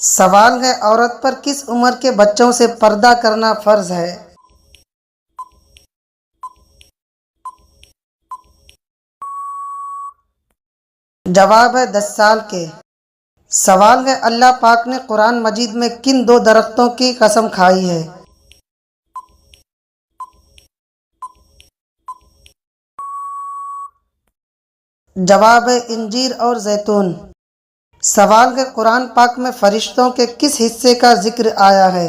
سوال ہے عورت پر کس عمر کے بچوں سے پردہ کرنا فرض ہے؟ جواب ہے 10 سال کے۔ سوال ہے اللہ پاک نے قرآن مجید میں کن دو درختوں کی قسم کھائی ہے؟ جواب ہے انجیر اور زیتون۔ سوال ہے قرآن پاک میں فرشتوں کے کس حصے کا ذکر آیا ہے؟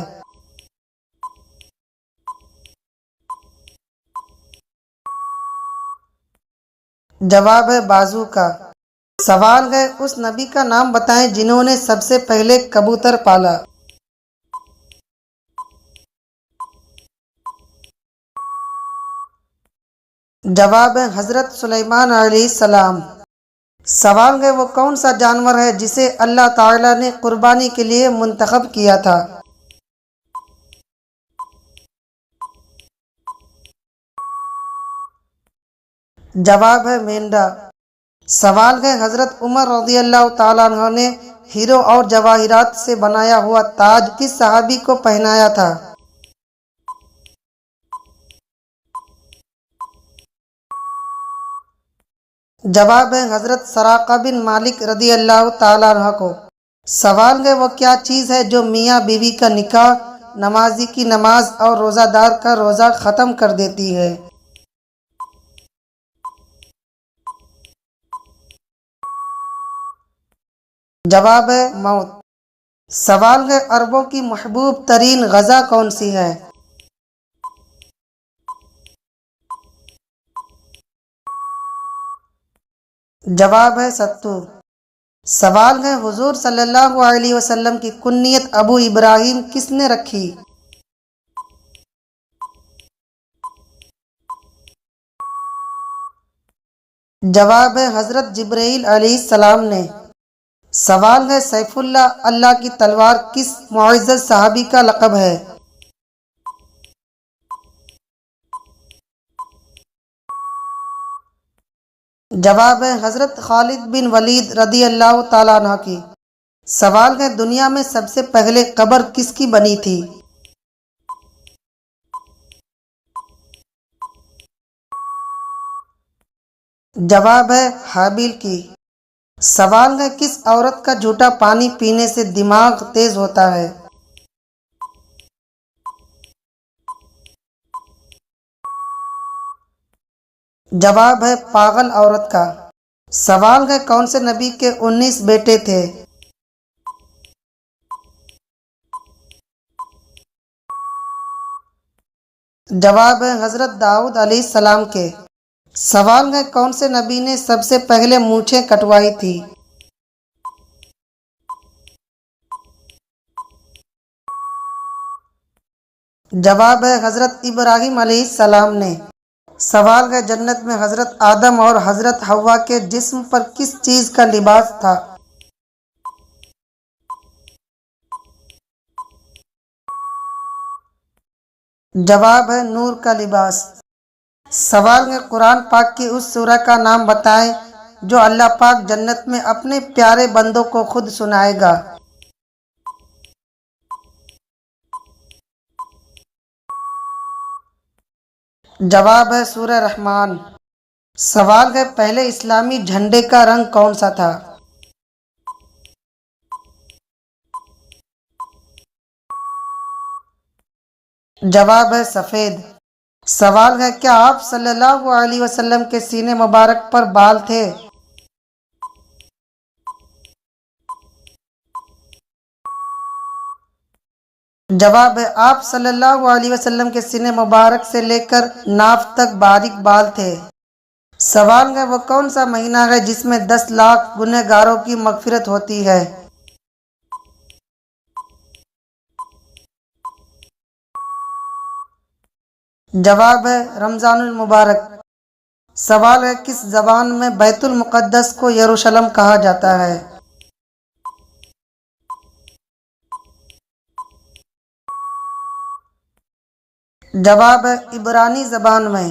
جواب ہے بازو کا۔ سوال ہے اس نبی کا نام بتائیں جنہوں نے سب سے پہلے کبوتر پالا۔ جواب ہے حضرت سلیمان علیہ السلام۔ سوال ہے وہ کون سا جانور ہے جسے اللہ تعالی نے قربانی کے لیے منتخب کیا تھا؟ جواب ہے مینڈا۔ سوال ہے حضرت عمر رضی اللہ تعالیٰ عنہ نے ہیروں اور جواہرات سے بنایا ہوا تاج کس صحابی کو پہنایا تھا؟ جواب ہے حضرت سراقہ بن مالک رضی اللہ تعالیٰ عنہ کو۔ سوال ہے وہ کیا چیز ہے جو میاں بیوی کا نکاح، نمازی کی نماز اور روزہ دار کا روزہ ختم کر دیتی ہے؟ جواب ہے موت۔ سوال ہے عربوں کی محبوب ترین غذا کون سی ہے؟ جواب ہے ستو۔ سوال ہے حضور صلی اللہ علیہ وسلم کی کنیت ابو ابراہیم کس نے رکھی؟ جواب ہے حضرت جبرائیل علیہ السلام نے۔ سوال ہے سیف اللہ اللہ کی تلوار کس معزز صحابی کا لقب ہے؟ جواب ہے حضرت خالد بن ولید رضی اللہ تعالیٰ عنہ کی۔ سوال ہے دنیا میں سب سے پہلے قبر کس کی بنی تھی؟ جواب ہے حابیل کی۔ سوال ہے کس عورت کا جھوٹا پانی پینے سے دماغ تیز ہوتا ہے؟ جواب ہے پاگل عورت کا۔ سوال ہے کون سے نبی کے 19 بیٹے تھے؟ جواب ہے حضرت داؤد علیہ السلام کے۔ سوال ہے کون سے نبی نے سب سے پہلے مونچھیں کٹوائی تھی؟ جواب ہے حضرت ابراہیم علیہ السلام نے۔ سوال ہے جنت میں حضرت آدم اور حضرت حوا کے جسم پر کس چیز کا لباس تھا؟ جواب ہے نور کا لباس۔ سوال ہے قرآن پاک کی اس سورہ کا نام بتائیں جو اللہ پاک جنت میں اپنے پیارے بندوں کو خود سنائے گا۔ جواب ہے سورہ رحمان۔ سوال ہے پہلے اسلامی جھنڈے کا رنگ کون سا تھا؟ جواب ہے سفید۔ سوال ہے کیا آپ صلی اللہ علیہ وسلم کے سینے مبارک پر بال تھے؟ جواب ہے آپ صلی اللہ علیہ وسلم کے سینے مبارک سے لے کر ناف تک باریک بال تھے۔ سوال ہے وہ کون سا مہینہ ہے جس میں 10 لاکھ گنہگاروں کی مغفرت ہوتی ہے؟ جواب ہے رمضان المبارک۔ سوال ہے کس زبان میں بیت المقدس کو یروشلم کہا جاتا ہے؟ جواب ہے عبرانی زبان میں۔